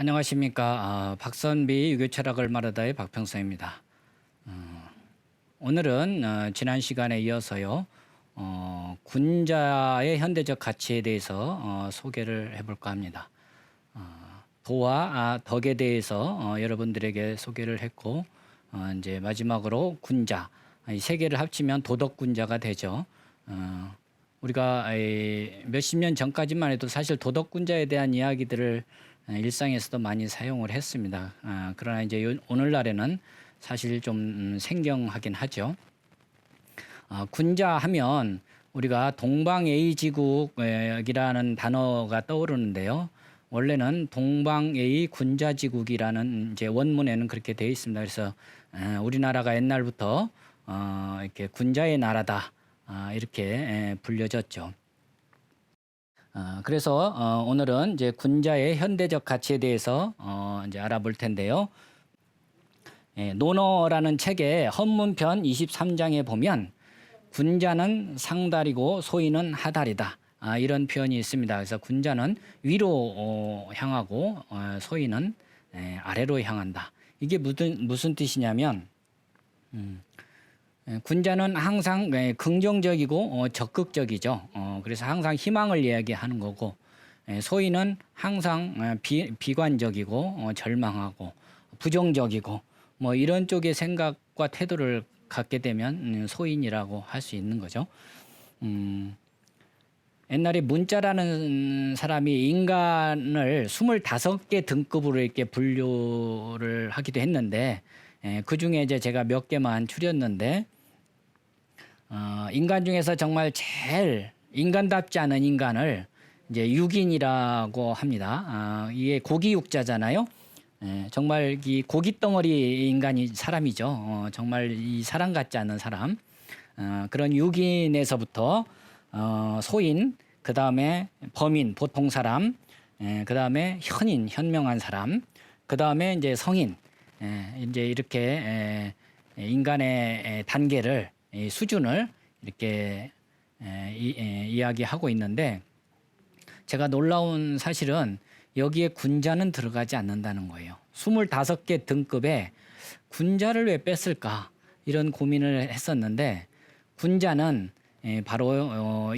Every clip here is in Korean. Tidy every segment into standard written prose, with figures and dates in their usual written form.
안녕하십니까. 박선비 유교 철학을 말하다의 박평성입니다. 오늘은 지난 시간에 이어서요. 군자의 현대적 가치에 대해서 소개를 해볼까 합니다. 도와 덕에 대해서 여러분들에게 소개를 했고, 이제 마지막으로 군자, 이 세 개를 합치면 도덕군자가 되죠. 우리가 몇십 년 전까지만 해도 사실 도덕군자에 대한 이야기들을 일상에서도 많이 사용을 했습니다. 그러나 이제 오늘날에는 사실 좀 생경하긴 하죠. 군자 하면 우리가 동방예의지국이라는 단어가 떠오르는데요. 원래는 동방예의 군자지국이라는 이제 원문에는 그렇게 되어 있습니다. 그래서 우리나라가 옛날부터 이렇게 군자의 나라다 이렇게 불려졌죠. 그래서 오늘은 이제 군자의 현대적 가치에 대해서 이제 알아볼 텐데요. 논어라는 책의 헌문편 23장에 보면 군자는 상달이고 소인은 하달이다. 이런 표현이 있습니다. 그래서 군자는 위로 향하고 소인은 아래로 향한다. 이게 무슨 뜻이냐면 군자는 항상 긍정적이고 적극적이죠. 그래서 항상 희망을 이야기하는 거고, 소인은 항상 비관적이고 절망하고 부정적이고 뭐 이런 쪽의 생각과 태도를 갖게 되면 소인이라고 할 수 있는 거죠. 옛날에 문자라는 사람이 인간을 25개 등급으로 이렇게 분류를 하기도 했는데, 그 중에 이제 제가 몇 개만 추렸는데, 인간 중에서 정말 제일 인간답지 않은 인간을 이제 육인이라고 합니다. 이게 고기육자잖아요. 정말 이 고깃덩어리 인간이 사람이죠. 정말 이 사람 같지 않은 사람. 그런 육인에서부터 소인, 그 다음에 범인, 보통 사람, 그 다음에 현인, 현명한 사람, 그 다음에 이제 성인, 이제 이렇게 인간의 단계를 수준을 이렇게 이야기하고 있는데, 제가 놀라운 사실은 여기에 군자는 들어가지 않는다는 거예요. 25개 등급에 군자를 왜 뺐을까 이런 고민을 했었는데, 군자는 바로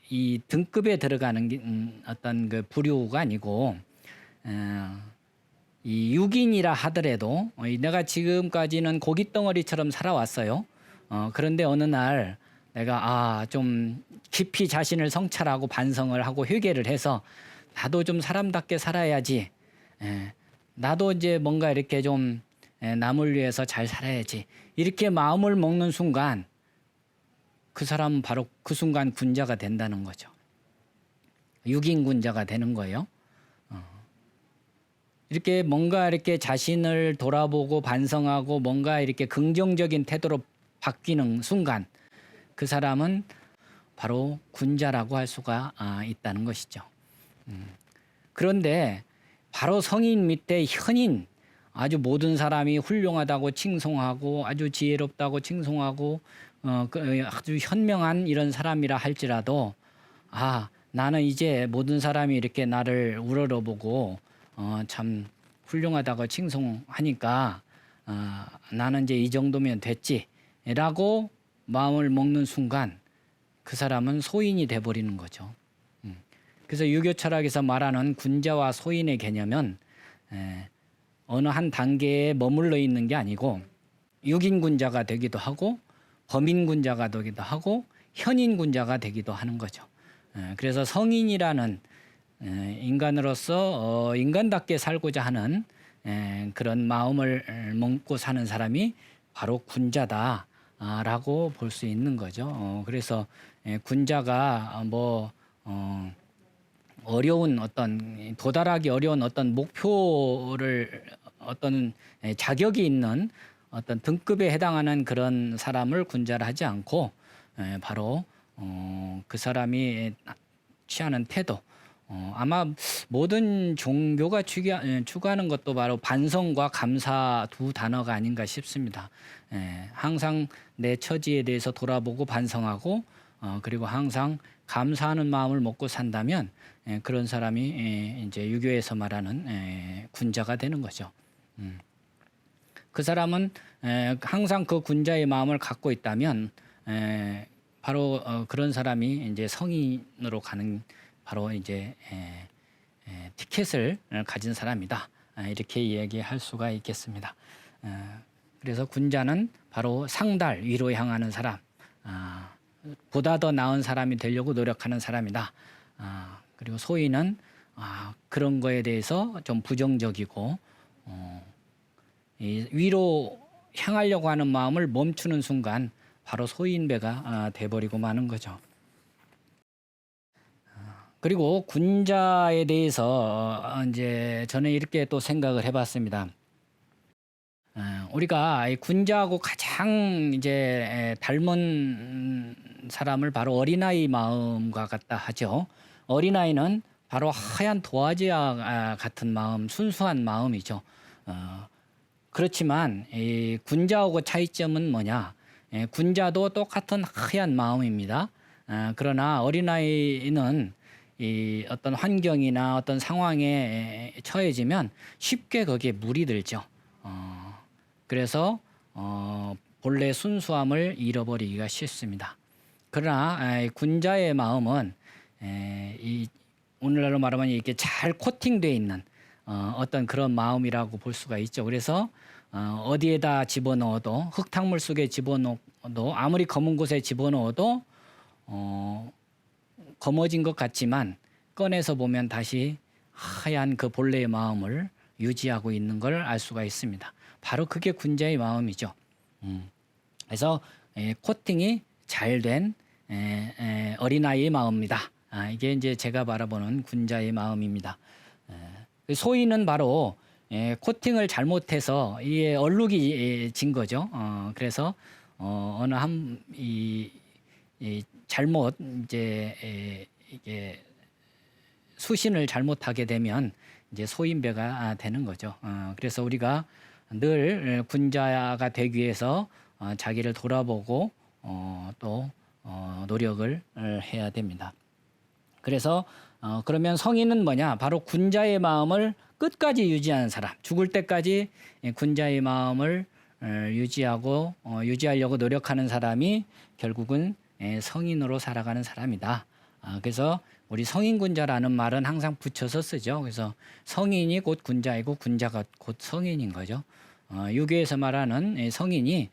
이 등급에 들어가는 어떤 그 부류가 아니고, 이 육인이라 하더라도 내가 지금까지는 고깃덩어리처럼 살아왔어요. 그런데 어느 날 내가 좀 깊이 자신을 성찰하고 반성을 하고 회개를 해서 나도 좀 사람답게 살아야지. 나도 이제 뭔가 이렇게 좀 남을 위해서 잘 살아야지. 이렇게 마음을 먹는 순간 그 사람은 바로 그 순간 군자가 된다는 거죠. 육인 군자가 되는 거예요. 이렇게 뭔가 이렇게 자신을 돌아보고 반성하고 뭔가 이렇게 긍정적인 태도로 바뀌는 순간 그 사람은 바로 군자라고 할 수가 있다는 것이죠. 그런데 바로 성인 밑에 현인, 아주 모든 사람이 훌륭하다고 칭송하고 아주 지혜롭다고 칭송하고 아주 현명한 이런 사람이라 할지라도 나는 이제 모든 사람이 이렇게 나를 우러러보고 참 훌륭하다고 칭송하니까 나는 이제 이 정도면 됐지라고 마음을 먹는 순간 그 사람은 소인이 돼버리는 거죠. 그래서 유교 철학에서 말하는 군자와 소인의 개념은 어느 한 단계에 머물러 있는 게 아니고 육인 군자가 되기도 하고 범인 군자가 되기도 하고 현인 군자가 되기도 하는 거죠. 그래서 성인이라는 인간으로서 인간답게 살고자 하는 그런 마음을 먹고 사는 사람이 바로 군자다라고 볼 수 있는 거죠. 그래서 군자가 어려운 어떤 도달하기 어려운 어떤 목표를 어떤 자격이 있는 어떤 등급에 해당하는 그런 사람을 군자라 하지 않고 바로 그 사람이 취하는 태도, 아마 모든 종교가 추구하는 것도 바로 반성과 감사 두 단어가 아닌가 싶습니다. 항상 내 처지에 대해서 돌아보고 반성하고 그리고 항상 감사하는 마음을 먹고 산다면 그런 사람이 이제 유교에서 말하는 군자가 되는 거죠. 그 사람은 항상 그 군자의 마음을 갖고 있다면 바로 그런 사람이 이제 성인으로 가는 바로 이제 티켓을 가진 사람이다. 이렇게 이야기할 수가 있겠습니다. 그래서 군자는 바로 상달 위로 향하는 사람, 보다 더 나은 사람이 되려고 노력하는 사람이다. 그리고 소인은 그런 거에 대해서 좀 부정적이고 위로 향하려고 하는 마음을 멈추는 순간 바로 소인배가 돼버리고 마는 거죠. 그리고 군자에 대해서 이제 저는 이렇게 또 생각을 해봤습니다. 우리가 군자하고 가장 이제 닮은 사람을 바로 어린아이 마음과 같다 하죠. 어린아이는 바로 하얀 도화지와 같은 마음, 순수한 마음이죠. 그렇지만 이 군자하고 차이점은 뭐냐? 군자도 똑같은 하얀 마음입니다. 그러나 어린아이는 이 어떤 환경이나 어떤 상황에 처해지면 쉽게 거기에 물이 들죠. 그래서 본래 순수함을 잃어버리기가 쉽습니다. 그러나 군자의 마음은 이 오늘날로 말하면 이렇게 잘 코팅되어 있는 어떤 그런 마음이라고 볼 수가 있죠. 그래서 어디에다 집어넣어도 흙탕물 속에 집어넣어도 아무리 검은 곳에 집어넣어도 검어진 것 같지만 꺼내서 보면 다시 하얀 그 본래의 마음을 유지하고 있는 걸 알 수가 있습니다. 바로 그게 군자의 마음이죠. 그래서 코팅이 잘 된 어린아이의 마음입니다. 이게 이제 제가 바라보는 군자의 마음입니다. 소인은 바로 코팅을 잘못해서 이게 얼룩이 진 거죠. 그래서 어느 이 잘못 이게 수신을 잘못하게 되면 이제 소인배가 되는 거죠. 그래서 우리가 늘 군자가 되기 위해서 자기를 돌아보고 또 노력을 해야 됩니다. 그래서 그러면 성인은 뭐냐? 바로 군자의 마음을 끝까지 유지하는 사람, 죽을 때까지 군자의 마음을 유지하려고 노력하는 사람이 결국은 성인으로 살아가는 사람이다. 그래서 우리 성인군자라는 말은 항상 붙여서 쓰죠. 그래서 성인이 곧 군자이고 군자가 곧 성인인 거죠. 유교에서 말하는 성인이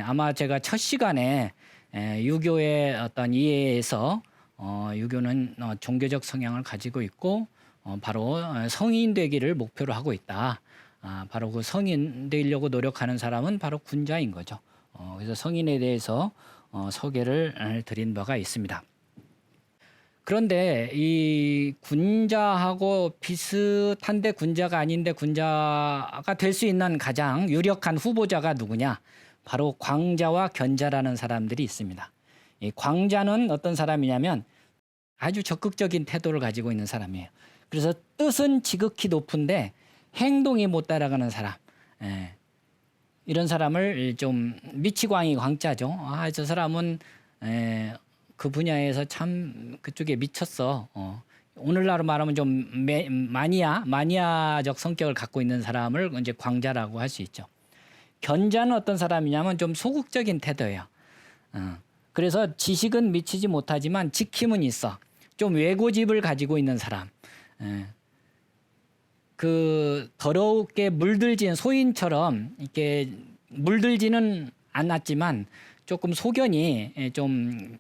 아마 제가 첫 시간에 유교의 어떤 이해에서 유교는 종교적 성향을 가지고 있고 바로 성인 되기를 목표로 하고 있다. 바로 그 성인 되려고 노력하는 사람은 바로 군자인 거죠. 그래서 성인에 대해서 소개를 드린 바가 있습니다. 그런데 이 군자하고 비슷한데 군자가 아닌데 군자가 될 수 있는 가장 유력한 후보자가 누구냐? 바로 광자와 견자라는 사람들이 있습니다. 이 광자는 어떤 사람이냐면 아주 적극적인 태도를 가지고 있는 사람이에요. 그래서 뜻은 지극히 높은데 행동이 못 따라가는 사람. 이런 사람을 좀 미치광이 광자죠. 저 사람은 그 분야에서 참 그쪽에 미쳤어. 오늘날로 말하면 좀 마니아적 성격을 갖고 있는 사람을 이제 광자라고 할 수 있죠. 견자는 어떤 사람이냐면 좀 소극적인 태도예요. 그래서 지식은 미치지 못하지만 지킴은 있어. 좀 외고집을 가지고 있는 사람. 그 더럽게 물들지는 소인처럼 이렇게 물들지는 않았지만 조금 소견이 좀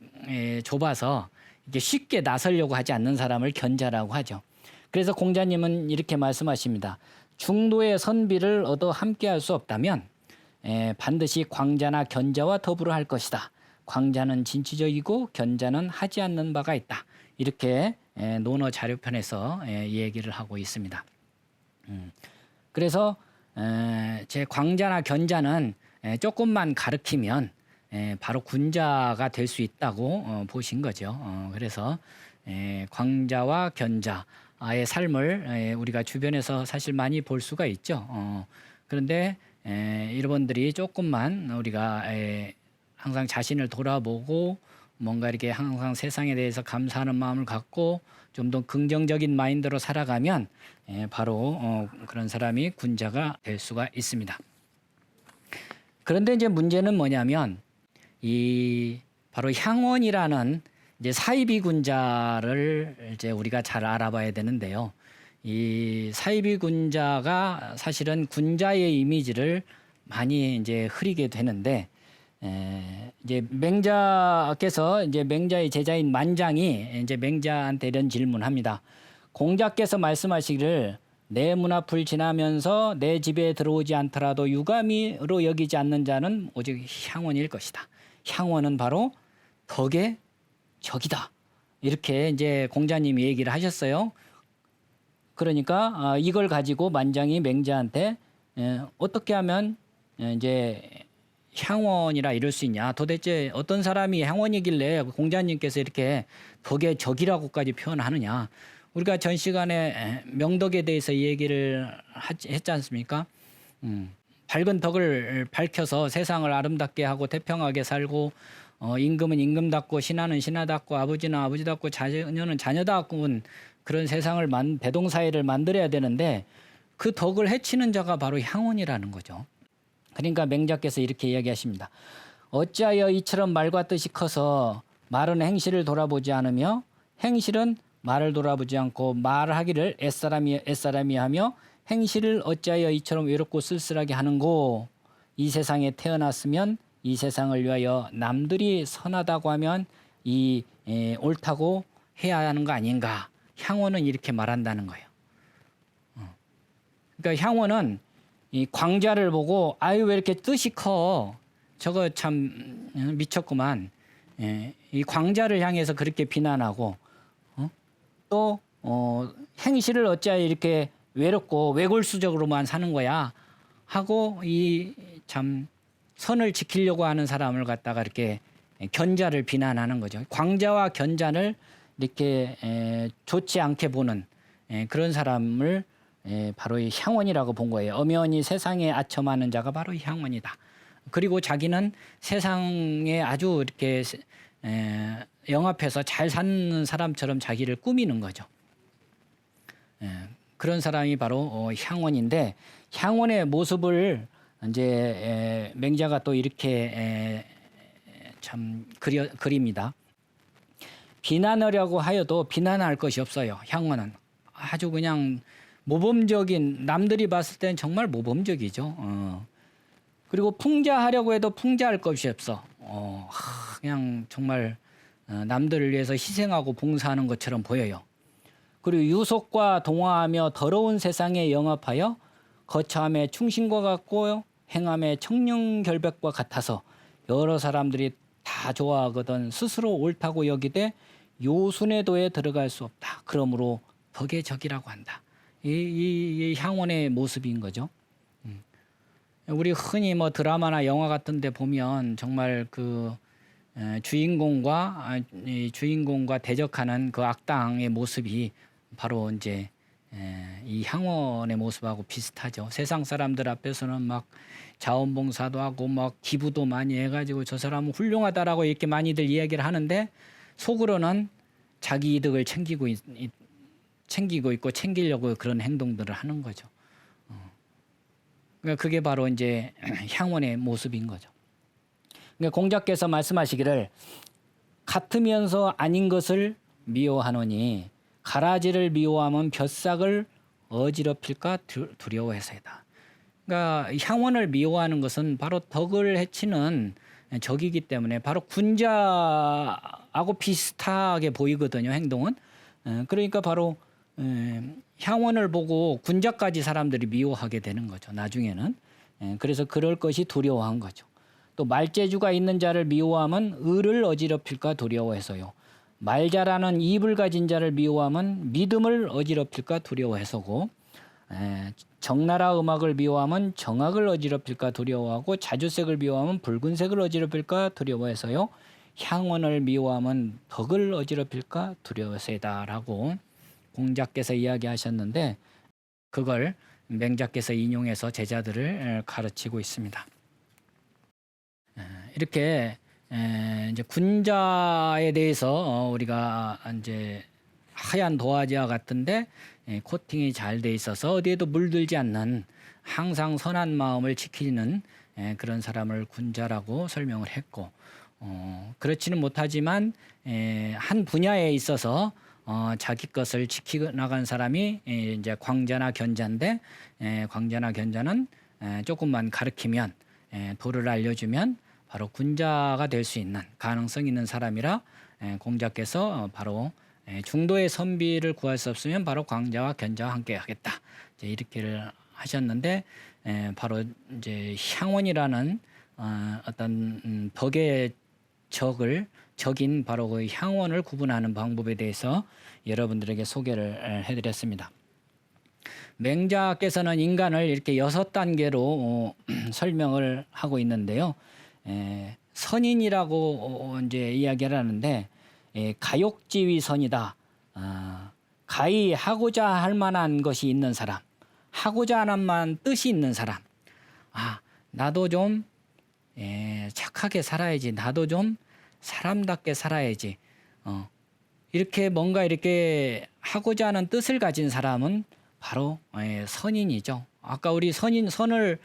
좁아서 이게 쉽게 나서려고 하지 않는 사람을 견자라고 하죠. 그래서 공자님은 이렇게 말씀하십니다. 중도의 선비를 얻어 함께할 수 없다면 반드시 광자나 견자와 더불어 할 것이다. 광자는 진취적이고 견자는 하지 않는 바가 있다. 이렇게 논어 자료편에서 얘기를 하고 있습니다. 그래서 제 광자나 견자는 조금만 가르치면 바로 군자가 될 수 있다고 보신 거죠. 그래서 광자와 견자의 삶을 우리가 주변에서 사실 많이 볼 수가 있죠. 그런데 여러분들이 조금만 우리가 항상 자신을 돌아보고 뭔가 이렇게 항상 세상에 대해서 감사하는 마음을 갖고 좀 더 긍정적인 마인드로 살아가면 바로 그런 사람이 군자가 될 수가 있습니다. 그런데 이제 문제는 뭐냐면 이 바로 향원이라는 이제 사이비 군자를 이제 우리가 잘 알아봐야 되는데요. 이 사이비 군자가 사실은 군자의 이미지를 많이 이제 흐리게 되는데 이제 맹자께서 이제 맹자의 제자인 만장이 이제 맹자한테 이런 질문합니다. 공자께서 말씀하시기를 내 문 앞을 지나면서 내 집에 들어오지 않더라도 유감으로 여기지 않는 자는 오직 향원일 것이다. 향원은 바로 덕의 적이다. 이렇게 이제 공자님이 얘기를 하셨어요. 그러니까 이걸 가지고 만장이 맹자한테 어떻게 하면 이제 향원이라 이럴 수 있냐. 도대체 어떤 사람이 향원이길래 공자님께서 이렇게 덕의 적이라고까지 표현하느냐. 우리가 전 시간에 명덕에 대해서 얘기를 했지 않습니까? 밝은 덕을 밝혀서 세상을 아름답게 하고 태평하게 살고 임금은 임금답고 신하는 신하답고 아버지는 아버지답고 자녀는 자녀답고 그런 세상을 대동사회를 만들어야 되는데 그 덕을 해치는 자가 바로 향원이라는 거죠. 그러니까 맹자께서 이렇게 이야기하십니다. 어찌하여 이처럼 말과 뜻이 커서 말은 행실을 돌아보지 않으며 행실은 말을 돌아보지 않고 말하기를 애사람이 하며 행실을 어찌하여 이처럼 외롭고 쓸쓸하게 하는고. 이 세상에 태어났으면 이 세상을 위하여 남들이 선하다고 하면 옳다고 해야 하는 거 아닌가. 향원은 이렇게 말한다는 거예요. 그러니까 향원은 이 광자를 보고 아유 왜 이렇게 뜻이 커. 저거 참 미쳤구만. 이 광자를 향해서 그렇게 비난하고 또 행실을 어찌하여 이렇게 외롭고 외골수적으로만 사는 거야 하고 이 참 선을 지키려고 하는 사람을 갖다가 이렇게 견자를 비난하는 거죠. 광자와 견자를 이렇게 좋지 않게 보는 그런 사람을 바로 이 향원이라고 본 거예요. 엄연히 세상에 아첨하는 자가 바로 향원이다. 그리고 자기는 세상에 아주 이렇게 영합해서 잘 사는 사람처럼 자기를 꾸미는 거죠. 그런 사람이 바로 향원인데 향원의 모습을 이제 맹자가 또 이렇게 참 그립니다. 비난하려고 하여도 비난할 것이 없어요. 향원은 아주 그냥 모범적인 남들이 봤을 때는 정말 모범적이죠. 그리고 풍자하려고 해도 풍자할 것이 없어. 그냥 정말 남들을 위해서 희생하고 봉사하는 것처럼 보여요. 그리고 유속과 동화하며 더러운 세상에 영합하여 거처함에 충신과 같고 행함에 청렴결백과 같아서 여러 사람들이 다 좋아하거든 스스로 옳다고 여기되 요순의 도에 들어갈 수 없다. 그러므로 덕의 적이라고 한다. 이 향원의 모습인 거죠. 우리 흔히 뭐 드라마나 영화 같은 데 보면 정말 그 주인공과 대적하는 그 악당의 모습이 바로 이제 이 향원의 모습하고 비슷하죠. 세상 사람들 앞에서는 막 자원봉사도 하고 막 기부도 많이 해가지고 저 사람은 훌륭하다라고 이렇게 많이들 이야기를 하는데 속으로는 자기 이득을 챙기고 있고 챙기려고 그런 행동들을 하는 거죠. 그러니까 그게 바로 이제 향원의 모습인 거죠. 그러니까 공자께서 말씀하시기를 같으면서 아닌 것을 미워하노니 가라지를 미워하면 벼싹을 어지럽힐까 두려워해서이다. 그러니까 향원을 미워하는 것은 바로 덕을 해치는 적이기 때문에 바로 군자하고 비슷하게 보이거든요. 행동은. 그러니까 바로 향원을 보고 군자까지 사람들이 미워하게 되는 거죠. 나중에는. 그래서 그럴 것이 두려워한 거죠. 또 말재주가 있는 자를 미워하면 을을 어지럽힐까 두려워해서요. 말 잘하는 입을 가진 자를 미워하면 믿음을 어지럽힐까 두려워해서고 적나라 음악을 미워하면 정악을 어지럽힐까 두려워하고 자주색을 미워하면 붉은색을 어지럽힐까 두려워해서요. 향원을 미워하면 덕을 어지럽힐까 두려워서이다라고 공자께서 이야기하셨는데 그걸 맹자께서 인용해서 제자들을 가르치고 있습니다. 이렇게 이제 군자에 대해서 우리가 이제 하얀 도화지와 같은데 코팅이 잘 돼 있어서 어디에도 물들지 않는 항상 선한 마음을 지키는 그런 사람을 군자라고 설명을 했고, 그렇지는 못하지만 한 분야에 있어서 자기 것을 지키고 나간 사람이 이제 광자나 견자인데, 광자나 견자는 조금만 가르치면, 도를 알려주면 바로 군자가 될 수 있는 가능성 있는 사람이라, 공자께서 바로 중도의 선비를 구할 수 없으면 바로 광자와 견자와 함께 하겠다, 이제 이렇게를 하셨는데, 바로 이제 향원이라는 어떤 덕의 적인 바로 그 향원을 구분하는 방법에 대해서 여러분들에게 소개를 해드렸습니다. 맹자께서는 인간을 이렇게 6단계로 설명을 하고 있는데요. 선인이라고 이제 이야기를 하는데, 가욕지위 선이다. 가히 하고자 할 만한 것이 있는 사람, 하고자 하는 만 뜻이 있는 사람. 나도 좀 착하게 살아야지, 나도 좀 사람답게 살아야지. 이렇게 뭔가 이렇게 하고자 하는 뜻을 가진 사람은 바로 선인이죠. 아까 우리 선을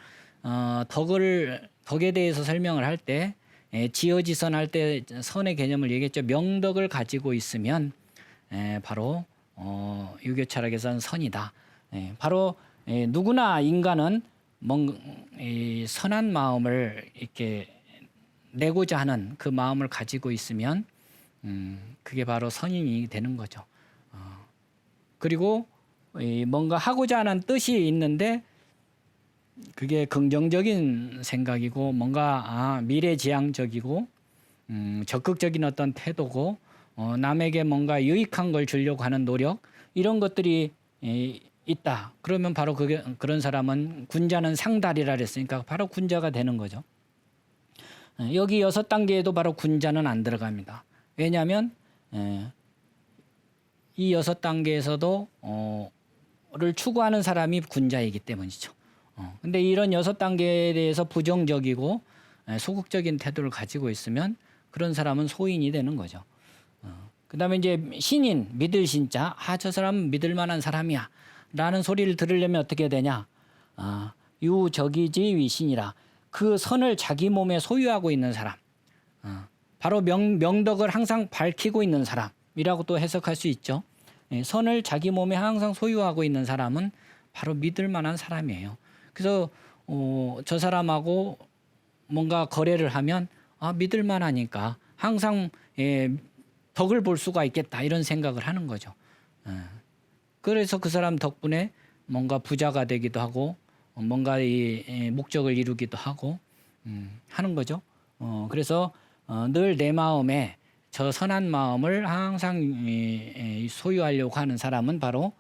덕에 대해서 설명을 할 때, 지어지선 할 때 선의 개념을 얘기했죠. 명덕을 가지고 있으면 바로 유교철학에서는 선이다. 바로 누구나 인간은 선한 마음을 이렇게 내고자 하는 그 마음을 가지고 있으면 그게 바로 선인이 되는 거죠. 그리고 뭔가 하고자 하는 뜻이 있는데 그게 긍정적인 생각이고, 뭔가 미래지향적이고 적극적인 어떤 태도고, 남에게 뭔가 유익한 걸 주려고 하는 노력, 이런 것들이 있다. 그러면 바로 그런 사람은 군자는 상달이라 그랬으니까 바로 군자가 되는 거죠. 여기 6단계에도 바로 군자는 안 들어갑니다. 왜냐하면 이 6단계에서도 를 추구하는 사람이 군자이기 때문이죠. 근데 이런 6단계에 대해서 부정적이고 소극적인 태도를 가지고 있으면 그런 사람은 소인이 되는 거죠. 그다음에 이제 신인, 믿을 신자, 저 사람은 믿을 만한 사람이야 라는 소리를 들으려면 어떻게 되냐. 유적이지 위신이라, 그 선을 자기 몸에 소유하고 있는 사람, 바로 명덕을 항상 밝히고 있는 사람이라고 또 해석할 수 있죠. 선을 자기 몸에 항상 소유하고 있는 사람은 바로 믿을 만한 사람이에요. 그래서 저 사람하고 뭔가 거래를 하면 믿을 만하니까 항상 덕을 볼 수가 있겠다, 이런 생각을 하는 거죠. 그래서 그 사람 덕분에 뭔가 부자가 되기도 하고, 뭔가 이 목적을 이루기도 하고 하는 거죠. 그래서 늘 내 마음에 저 선한 마음을 항상 소유하려고 하는 사람은 바로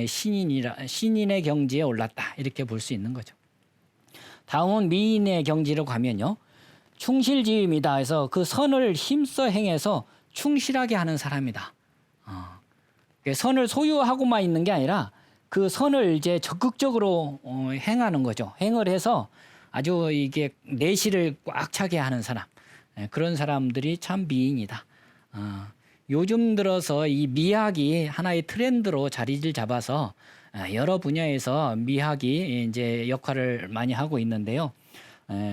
신인의 경지에 올랐다, 이렇게 볼 수 있는 거죠. 다음은 미인의 경지로 가면요, 충실지임이다 해서 그 선을 힘써 행해서 충실하게 하는 사람이다. 선을 소유하고만 있는 게 아니라 그 선을 이제 적극적으로 행하는 거죠. 행을 해서 아주 이게 내실을 꽉 차게 하는 사람, 그런 사람들이 참 미인이다. 요즘 들어서 이 미학이 하나의 트렌드로 자리를 잡아서 여러 분야에서 미학이 이제 역할을 많이 하고 있는데요.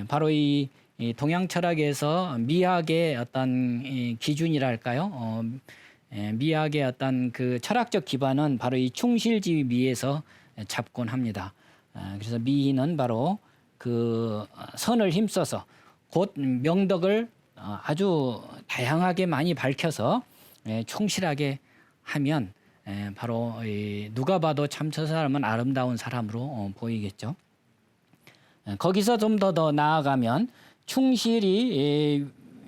바로 이 동양 철학에서 미학의 어떤 기준이랄까요? 미학의 어떤 그 철학적 기반은 바로 이 충실지위 미에서 잡곤 합니다. 그래서 미인은 바로 그 선을 힘써서 곧 명덕을 아주 다양하게 많이 밝혀서 충실하게 하면 바로 누가 봐도 참 저 사람은 아름다운 사람으로 보이겠죠. 거기서 좀 더 나아가면 충실이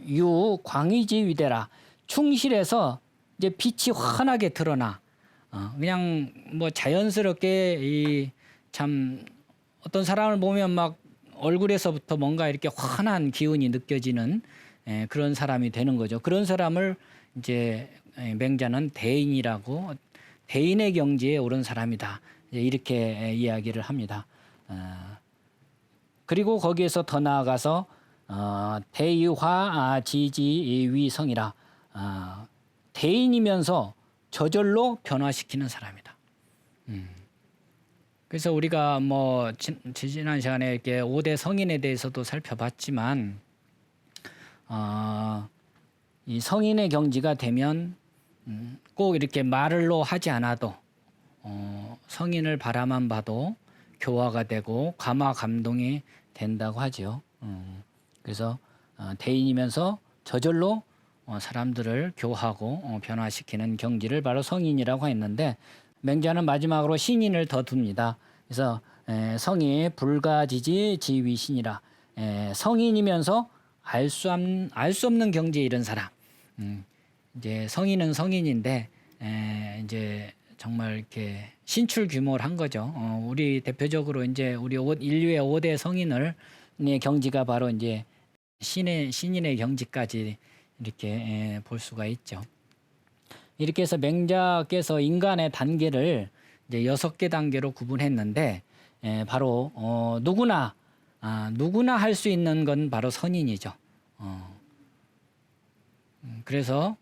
유광이지 위대라, 충실해서 이제 빛이 환하게 드러나, 그냥 뭐 자연스럽게 참 어떤 사람을 보면 막 얼굴에서부터 뭔가 이렇게 환한 기운이 느껴지는 그런 사람이 되는 거죠. 그런 사람을 이제 맹자는 대인이라고, 대인의 경지에 오른 사람이다, 이렇게 이야기를 합니다. 그리고 거기에서 더 나아가서 대유화 지지 위성이라, 대인이면서 저절로 변화시키는 사람이다. 그래서 우리가 뭐 지난 시간에 이렇게 5대 성인에 대해서도 살펴봤지만 이 성인의 경지가 되면 꼭 이렇게 말로 하지 않아도 성인을 바라만 봐도 교화가 되고 감화 감동이 된다고 하죠. 그래서 대인이면서 저절로 사람들을 교하고 변화시키는 경지를 바로 성인이라고 했는데, 맹자는 마지막으로 신인을 더 둡니다. 그래서 성이 불가지지 지위신이라, 성인이면서 알 수 없는 경지에 이른 사람. 이제 성인은 성인인데 이제 정말 이렇게 신출 규모를 한 거죠. 우리 대표적으로 이제 우리 인류의 5대 성인의 경지가 바로 이제 신인의 경지까지 이렇게 볼 수가 있죠. 이렇게 해서 맹자께서 인간의 단계를 이제 6개 단계로 구분했는데, 바로 누구나 할 수 있는 건 바로 선인이죠. 그래서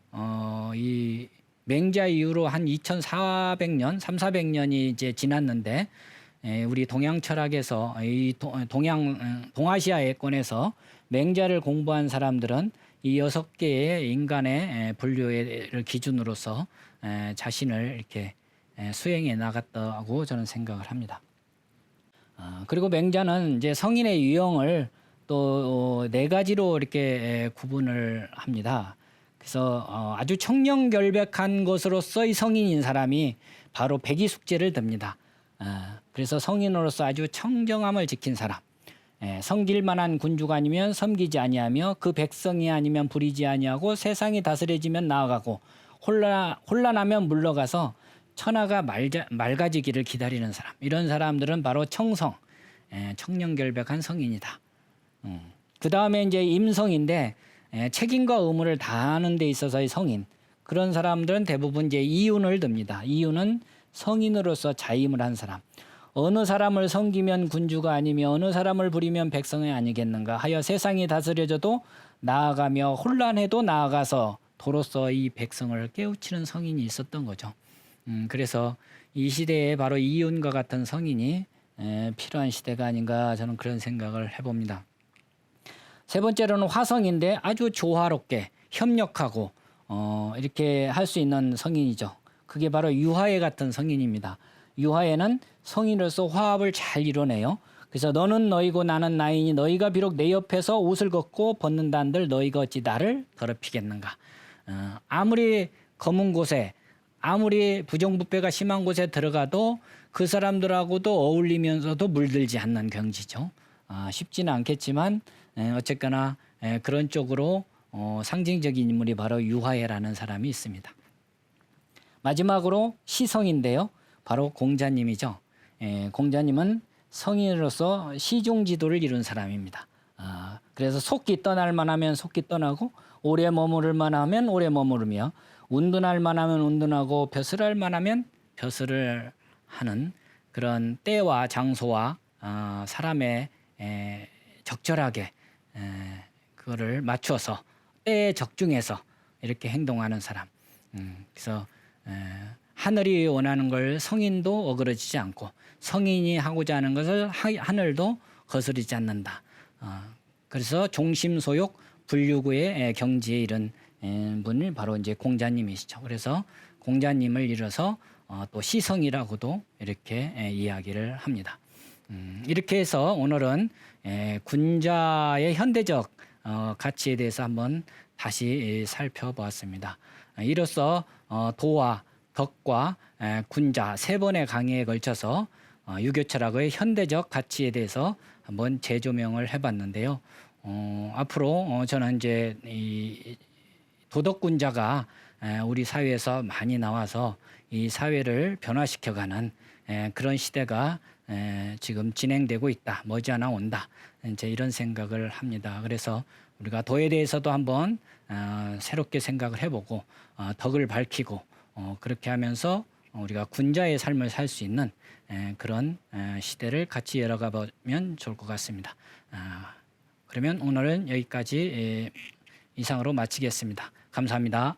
이 맹자 이후로 한 2,400년, 3,400년이 이제 지났는데, 우리 동양 철학에서 이 동아시아권에서 맹자를 공부한 사람들은 이 6개의 인간의 분류를 기준으로서 자신을 이렇게 수행해 나갔다고 저는 생각을 합니다. 그리고 맹자는 이제 성인의 유형을 또 4가지로 이렇게 구분을 합니다. 그래서 아주 청렴결백한 것으로서의 성인인 사람이 바로 백이숙제를 듭니다. 그래서 성인으로서 아주 청정함을 지킨 사람, 섬길만한 군주가 아니면 섬기지 아니하며 그 백성이 아니면 부리지 아니하고 세상이 다스려지면 나아가고 혼란하면 물러가서 천하가 맑아지기를 기다리는 사람, 이런 사람들은 바로 청성, 청렴결백한 성인이다. 그 다음에 이제 임성인데 책임과 의무를 다하는 데 있어서의 성인, 그런 사람들은 대부분 이제 이윤을 듭니다. 이윤은 성인으로서 자임을 한 사람. 어느 사람을 섬기면 군주가 아니며 어느 사람을 부리면 백성이 아니겠는가 하여 세상이 다스려져도 나아가며 혼란해도 나아가서 도로서 이 백성을 깨우치는 성인이 있었던 거죠. 그래서 이 시대에 바로 이윤과 같은 성인이 필요한 시대가 아닌가, 저는 그런 생각을 해봅니다. 세 번째로는 화성인데 아주 조화롭게 협력하고 이렇게 할 수 있는 성인이죠. 그게 바로 유화애 같은 성인입니다. 유화애는 성인으로서 화합을 잘 이뤄내요. 그래서 너는 너희고 나는 나이니 너희가 비록 내 옆에서 옷을 걷고 벗는다 한들 너희가 어찌 나를 더럽히겠는가. 아무리 검은 곳에, 아무리 부정부패가 심한 곳에 들어가도 그 사람들하고도 어울리면서도 물들지 않는 경지죠. 쉽지는 않겠지만 어쨌거나 그런 쪽으로 상징적인 인물이 바로 유화애라는 사람이 있습니다. 마지막으로 시성인데요, 바로 공자님이죠. 공자님은 성인으로서 시종지도를 이룬 사람입니다. 그래서 속기 떠날 만하면 속기 떠나고 오래 머무를 만하면 오래 머무르며 운둔할 만하면 운둔하고 벼슬할 만하면 벼슬을 하는 그런 때와 장소와 사람의 적절하게 그거를 맞춰서 때에 적중해서 이렇게 행동하는 사람. 그래서 하늘이 원하는 걸 성인도 어그러지지 않고 성인이 하고자 하는 것을 하늘도 거스르지 않는다. 그래서 종심소욕 불유구의 경지에 이른 분이 바로 이제 공자님이시죠. 그래서 공자님을 이뤄서 또 시성이라고도 이렇게 이야기를 합니다. 이렇게 해서 오늘은 군자의 현대적 가치에 대해서 한번 다시 살펴보았습니다. 이로써 도와 덕과 군자 3번의 강의에 걸쳐서 유교 철학의 현대적 가치에 대해서 한번 재조명을 해봤는데요. 앞으로 저는 이제 이 도덕군자가 우리 사회에서 많이 나와서 이 사회를 변화시켜가는 그런 시대가 지금 진행되고 있다, 머지않아 온다, 이제 이런 생각을 합니다. 그래서 우리가 도에 대해서도 한번 새롭게 생각을 해보고 덕을 밝히고 그렇게 하면서 우리가 군자의 삶을 살 수 있는 그런 시대를 같이 열어가 보면 좋을 것 같습니다. 그러면 오늘은 여기까지 이상으로 마치겠습니다. 감사합니다.